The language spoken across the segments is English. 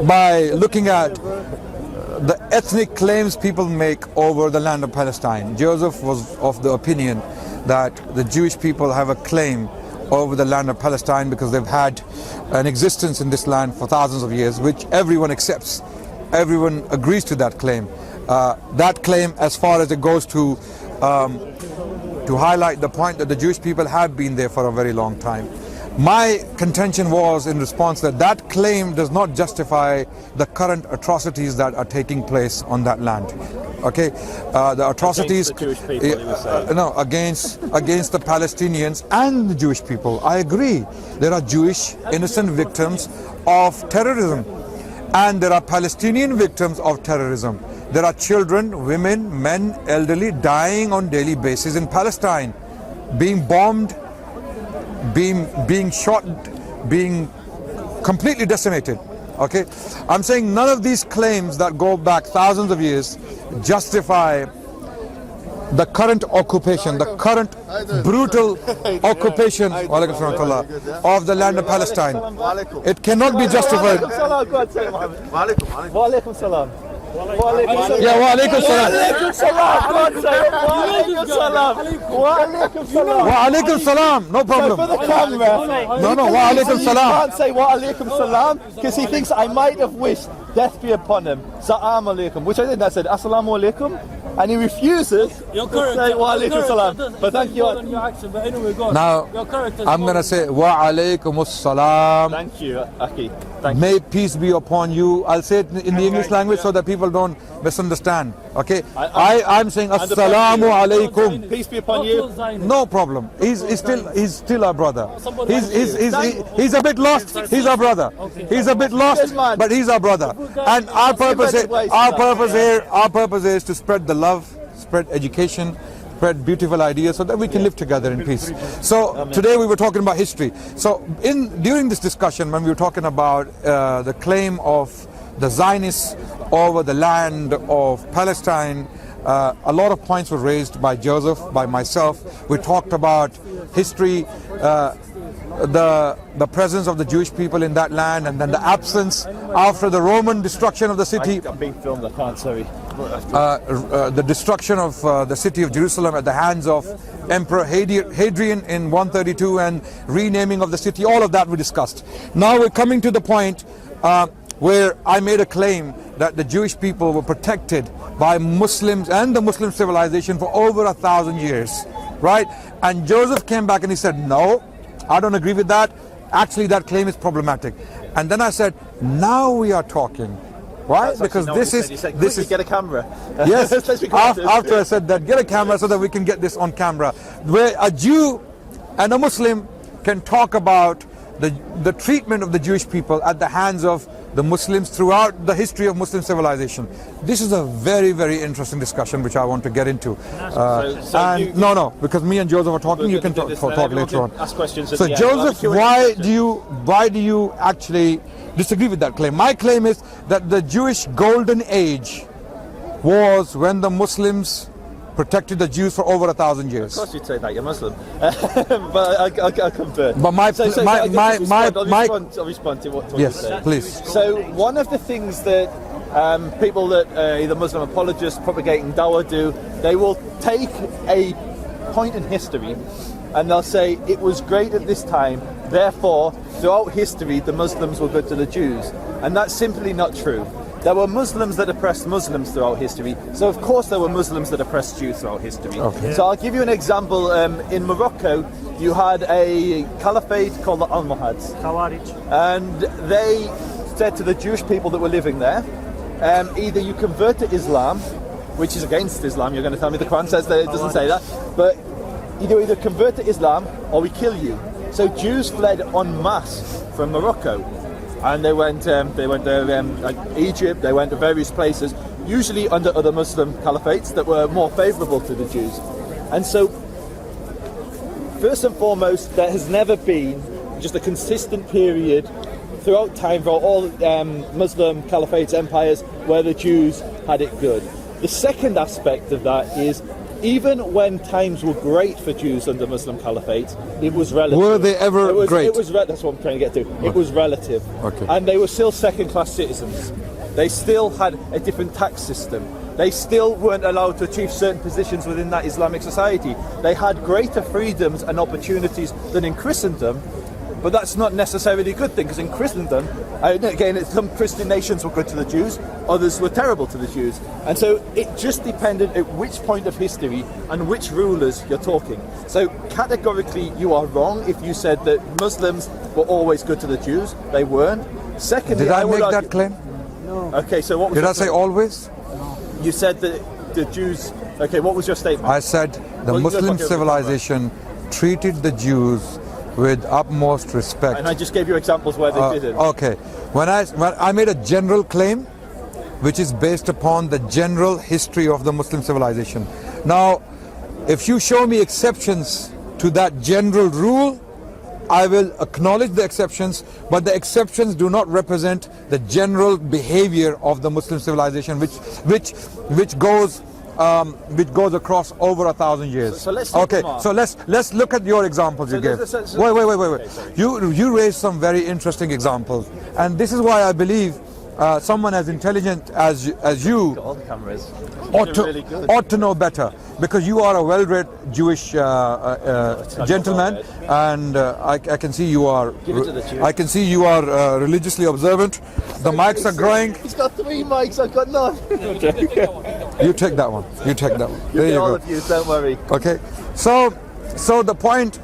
by looking at the ethnic claims people make over the land of Palestine. Joseph was of the opinion that the Jewish people have a claim over the land of Palestine because they've had an existence in this land for thousands of years, which everyone accepts. Everyone agrees to that claim. That claim, as far as it goes to highlight the point that the Jewish people have been there for a very long time. My contention was in response that that claim does not justify the current atrocities that are taking place on that land. Okay, the atrocities against the Jewish people, against the Palestinians and the Jewish people. I agree. There are Jewish innocent victims of terrorism, and there are Palestinian victims of terrorism. There are children, women, men, elderly dying on daily basis in Palestine, being bombed, being shot, being completely decimated. Okay, I'm saying none of these claims that go back thousands of years justify the current occupation, the current brutal occupation of the land of Palestine. It cannot be justified. Yeah, wa alaikum salam. Wa alaikum salam. No problem. For the camera. No, wa alaikum salam. He can't say wa alaikum salam because he thinks I might have wished death be upon him. Sa'am alaikum, which I did. I said assalamu alaikum, and he refuses to say wa alaikum salam. But thank you. Now I'm gonna say wa alaikum salam. Thank you, Aki. Thank you. May peace be upon you. I'll say it in the English language so that people don't misunderstand. Okay, I'm saying assalamu alaikum. Peace be upon you. No problem. He's still our brother. He's a bit lost. He's our brother. He's a bit lost, but he's our brother. And our purpose is to spread the love, spread education, spread beautiful ideas so that we can live together in peace. So today we were talking about history. So during this discussion, when we were talking about the claim of the Zionists over the land of Palestine, a lot of points were raised by Joseph, by myself. We talked about history, the presence of the Jewish people in that land, and then the absence after the Roman destruction of the city. I'm being filmed, I can't, sorry. The destruction of the city of Jerusalem at the hands of Emperor Hadrian in 132 and renaming of the city, all of that we discussed. Now we're coming to the point where I made a claim that the Jewish people were protected by Muslims and the Muslim civilization for over 1,000 years, right? And Joseph came back and he said, no, I don't agree with that. Actually, that claim is problematic. And then I said, now we are talking. Why? Because this is get a camera. Yes. After I said that, get a camera so that we can get this on camera, where a Jew and a Muslim can talk about the treatment of the Jewish people at the hands of the Muslims throughout the history of Muslim civilization. This is a very, very interesting discussion which I want to get into. No, because me and Joseph are talking. You can talk later on. Ask questions. So Joseph, why do you actually disagree with that claim? My claim is that the Jewish golden age was when the Muslims protected the Jews for over 1,000 years. Of course you'd say that, you're Muslim. But I'll convert. But I'll respond to what yes, you said. Please. So one of the things that people that either Muslim apologists propagating Dawah do, they will take a point in history and they'll say it was great at this time, therefore throughout history the Muslims were good to the Jews. And that's simply not true. There were Muslims that oppressed Muslims throughout history, so of course there were Muslims that oppressed Jews throughout history. Okay. So I'll give you an example. In Morocco, you had a caliphate called the Almohads, and they said to the Jewish people that were living there, either you convert to Islam, which is against Islam. You're going to tell me the Quran says that it doesn't say that, but either convert to Islam or we kill you. So Jews fled en masse from Morocco. And they went to Egypt, they went to various places, usually under other Muslim caliphates that were more favourable to the Jews. And so, first and foremost, there has never been just a consistent period throughout time for all Muslim caliphates, empires, where the Jews had it good. The second aspect of that is even when times were great for Jews under Muslim Caliphate, it was relative. Were they ever great? That's what I'm trying to get to. It was relative. Okay. And they were still second-class citizens. They still had a different tax system. They still weren't allowed to achieve certain positions within that Islamic society. They had greater freedoms and opportunities than in Christendom, but that's not necessarily a good thing, because in Christendom, again, some Christian nations were good to the Jews, others were terrible to the Jews. And so it just depended at which point of history and which rulers you're talking. So categorically, you are wrong if you said that Muslims were always good to the Jews. They weren't. Secondly, Did I would make argue, that claim? No. Okay, so what was Did your I say claim? always? You said that the Jews... Okay, what was your statement? I said the Well, Muslim okay, civilization treated the Jews with utmost respect. And I just gave you examples where they didn't. Okay, when I made a general claim, which is based upon the general history of the Muslim civilization. Now, if you show me exceptions to that general rule, I will acknowledge the exceptions, but the exceptions do not represent the general behavior of the Muslim civilization, which goes across over 1,000 years. So let's take them off. So let's look at your examples you gave. Wait. Okay, sorry. You raised some very interesting examples, and this is why I believe someone as intelligent as you Got all the cameras. ought to know better, because you are a well-read Jewish gentleman, and I can see you are. Give it to the Jews. I can see you are religiously observant. The mics are growing. He's got 3 mics, I've got none. You take that one. You take that one. There Get you all go. of you, don't worry. Okay, so the point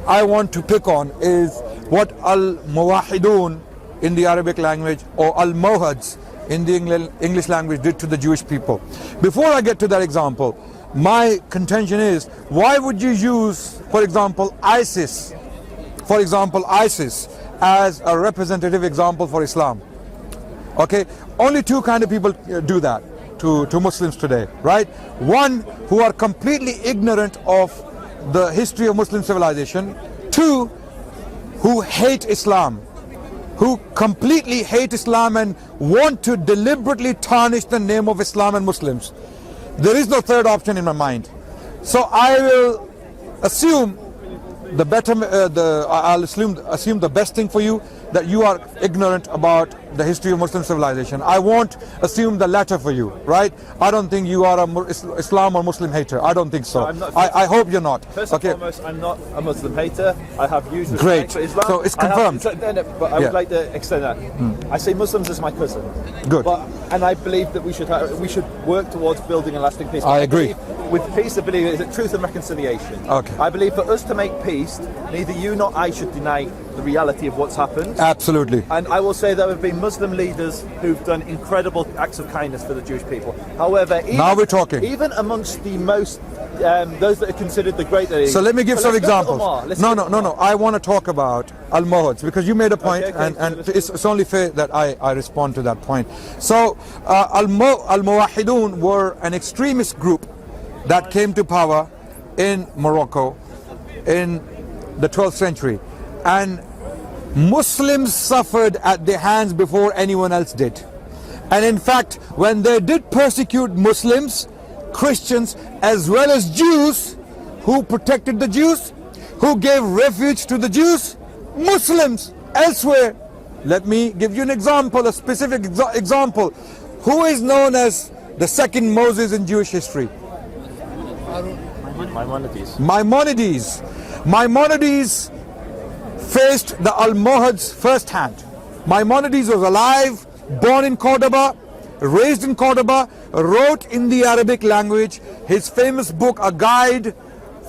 I want to pick on is what al-Muwahidun in the Arabic language, or al-Muhads in the English language, did to the Jewish people. Before I get to that example, my contention is, why would you use, for example, ISIS as a representative example for Islam? Okay, only 2 kind of people do that to Muslims today, right? One, who are completely ignorant of the history of Muslim civilization. 2, who hate Islam, who completely hate Islam and want to deliberately tarnish the name of Islam and Muslims. There is no third option in my mind. So I will assume the better, I'll assume the best thing for you, that you are ignorant about the history of Muslim civilization. I won't assume the latter for you, right? I don't think you are a Islam or Muslim hater. I don't think so. No, I'm not. I hope you're not. First and foremost, I'm not a Muslim hater. I have huge respect Great. for Islam. So it's confirmed. But I would like to extend that. I say Muslims as my cousin. Good. And I believe that we should work towards building a lasting peace. I agree. With peace, I believe it's truth and reconciliation. Okay. I believe for us to make peace, neither you nor I should deny the reality of what's happened. Absolutely. And I will say there have been Muslim leaders who've done incredible acts of kindness for the Jewish people. However, Now we're talking. Even amongst the most, those that are considered the great. So let me give some examples. No. I want to talk about al-Muhads, because you made a point, Okay, and it's only fair that I respond to that point. So al-Muwahidun were an extremist group that came to power in Morocco in the 12th century, and Muslims suffered at their hands before anyone else did. And in fact, when they did persecute Muslims, Christians as well as Jews, who protected the Jews, who gave refuge to the Jews? Muslims elsewhere. Let me give you an example, a specific example. Who is known as the second Moses in Jewish history? Maimonides faced the Almohads firsthand. Maimonides was alive, born in Cordoba, raised in Cordoba, wrote in the Arabic language. His famous book, A Guide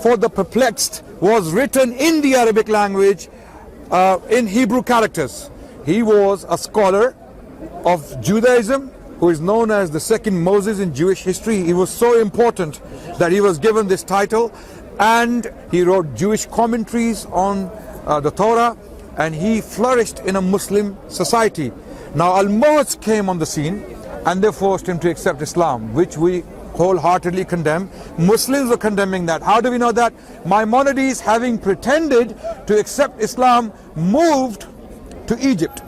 for the Perplexed, was written in the Arabic language in Hebrew characters. He was a scholar of Judaism who is known as the second Moses in Jewish history. He was so important that he was given this title, and he wrote Jewish commentaries on the Torah, and he flourished in a Muslim society. Now Almohads came on the scene and they forced him to accept Islam, which we wholeheartedly condemn. Muslims are condemning that. How do we know that? Maimonides, having pretended to accept Islam, moved to Egypt.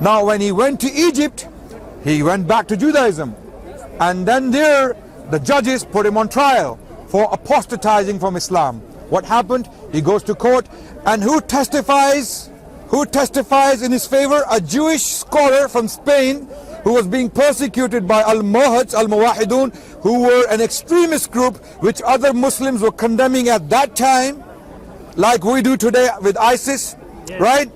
Now when he went to Egypt, he went back to Judaism, and then there the judges put him on trial for apostatizing from Islam. What happened? He goes to court, and who testifies? Who testifies in his favor? A Jewish scholar from Spain who was being persecuted by Al-Muhads, Al-Muwahidun, who were an extremist group which other Muslims were condemning at that time, like we do today with ISIS, right?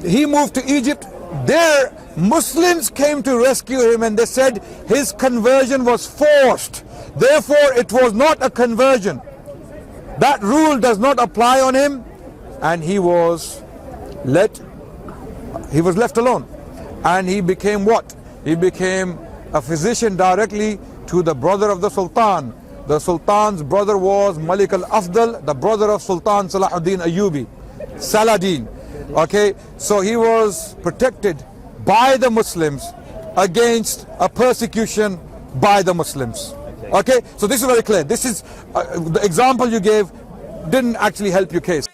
He moved to Egypt. There, Muslims came to rescue him, and they said his conversion was forced. Therefore, it was not a conversion. That rule does not apply on him, and he was left alone. And he became what? He became a physician directly to the brother of the Sultan. The Sultan's brother was Malik al-Afdal, the brother of Sultan Salahuddin Ayyubi, Saladin. Okay, so he was protected by the Muslims against a persecution by the Muslims. Okay, so this is very clear. This is the example you gave didn't actually help your case.